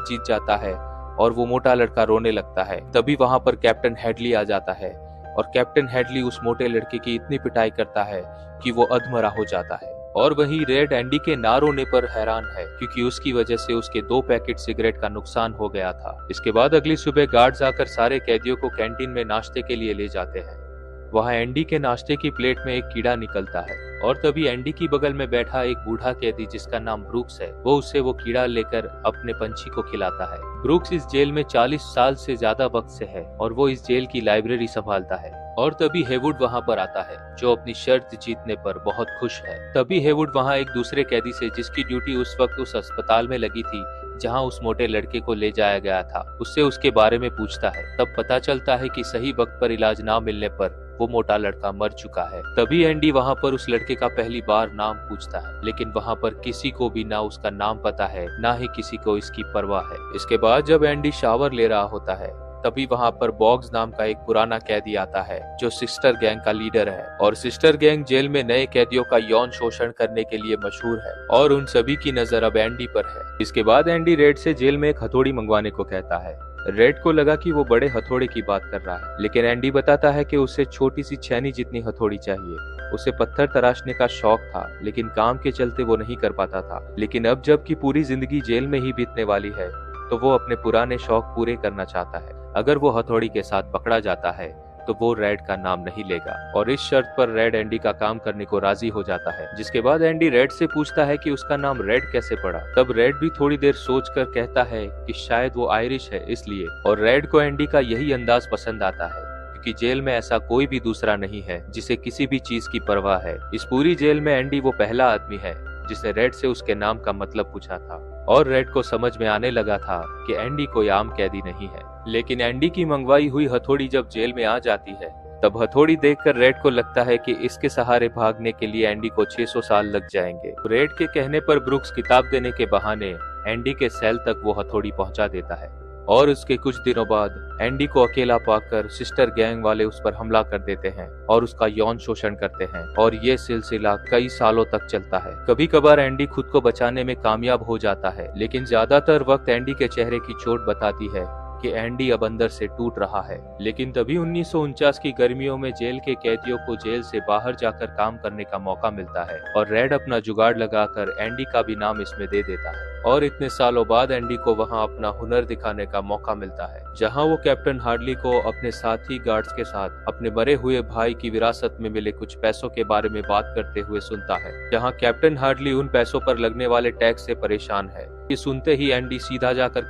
हार जीत जाता है और वो मोटा लड़का रोने लगता है। तभी वहां पर कैप्टन हेडली आ जाता है और कैप्टन हेडली उस मोटे लड़के की इतनी पिटाई करता है कि वो अधमरा हो जाता है। और वहीं रेड एंडी के ना रोने पर हैरान है क्योंकि उसकी वजह से उसके 2 पैकेट सिगरेट का नुकसान हो गया था। इसके बाद अगली सुबह गार्ड्स आकर सारे कैदियों को कैंटीन में नाश्ते के लिए ले जाते हैं। वहां एंडी के नाश्ते की प्लेट में एक कीड़ा निकलता है और तभी एंडी की बगल में बैठा एक बूढ़ा कैदी जिसका नाम ब्रूक्स है, वो उसे वो कीड़ा लेकर अपने पंछी को खिलाता है। ब्रूक्स इस जेल में 40 साल से ज्यादा वक्त से है और वो इस जेल की लाइब्रेरी संभालता है। और तभी हेवुड वहां पर आता है जो अपनी शर्त जीतने पर बहुत खुश है। तभी हेवुड वहां एक दूसरे कैदी से जिसकी ड्यूटी उस वक्त उस अस्पताल में लगी थी जहां उस मोटे लड़के को ले जाया गया था, उससे उसके बारे में पूछता है। तब पता चलता है कि सही वक्त पर इलाज ना मिलने पर वो मोटा लड़का मर चुका है। तभी एंडी वहां पर उस लड़के का पहली बार नाम पूछता है, लेकिन वहां पर किसी को भी ना उसका नाम पता है ना ही किसी को इसकी परवाह है। इसके बाद जब एंडी शावर ले रहा होता है तभी वहां पर बॉग्स नाम का एक पुराना कैदी आता है जो सिस्टर गैंग का लीडर है। और सिस्टर गैंग जेल में नए कैदियों का यौन शोषण करने के लिए मशहूर है और उन सभी की नजर अब एंडी पर है। इसके बाद एंडी रेड से जेल में एक हथौड़ी मंगवाने को कहता है। रेड को लगा कि वो बड़े हथौड़े की बात कर रहा है, लेकिन एंडी बताता है कि उसे छोटी सी छैनी जितनी हथौड़ी चाहिए। उसे पत्थर तराशने का शौक था लेकिन काम के चलते वो नहीं कर पाता था। लेकिन अब जबकि पूरी जिंदगी जेल में ही बीतने वाली है तो वो अपने पुराने शौक पूरे करना चाहता है। अगर वो हथौड़ी के साथ पकड़ा जाता है तो वो रेड का नाम नहीं लेगा और इस शर्त पर रेड एंडी का काम करने को राजी हो जाता है। जिसके बाद एंडी रेड से पूछता है कि उसका नाम रेड कैसे पड़ा। तब रेड भी थोड़ी देर सोचकर कहता है कि शायद वो आयरिश है इसलिए। और रेड को एंडी का यही अंदाज पसंद आता है क्योंकि जेल में ऐसा कोई भी दूसरा नहीं है जिसे किसी भी चीज की परवाह है। इस पूरी जेल में एंडी वो पहला आदमी है जिसने रेड से उसके नाम का मतलब पूछा था। और रेड को समझ में आने लगा था कि एंडी कोई आम कैदी नहीं है। लेकिन एंडी की मंगवाई हुई हथौड़ी जब जेल में आ जाती है तब हथौड़ी देखकर रेड को लगता है कि इसके सहारे भागने के लिए एंडी को 600 साल लग जाएंगे। रेड के कहने पर ब्रूक्स किताब देने के बहाने एंडी के सेल तक वो हथौड़ी पहुंचा देता है। और उसके कुछ दिनों बाद एंडी को अकेला पाकर सिस्टर गैंग वाले उस पर हमला कर देते हैं और उसका यौन शोषण करते हैं और ये सिलसिला कई सालों तक चलता है। कभी कभार एंडी खुद को बचाने में कामयाब हो जाता है, लेकिन ज्यादातर वक्त एंडी के चेहरे की चोट बताती है कि एंडी अब अंदर से टूट रहा है। लेकिन तभी 1949 की गर्मियों में जेल के कैदियों को जेल से बाहर जाकर काम करने का मौका मिलता है और रेड अपना जुगाड़ लगाकर एंडी का भी नाम इसमें दे देता है। और इतने सालों बाद एंडी को वहां अपना हुनर दिखाने का मौका मिलता है जहां वो कैप्टन हार्डली को अपने साथी गार्ड्स के साथ अपने मरे हुए भाई की विरासत में मिले कुछ पैसों के बारे में बात करते हुए सुनता है, जहां कैप्टन हार्डली उन पैसों पर लगने वाले टैक्स से परेशान है। ये सुनते ही एंडी सीधा जाकर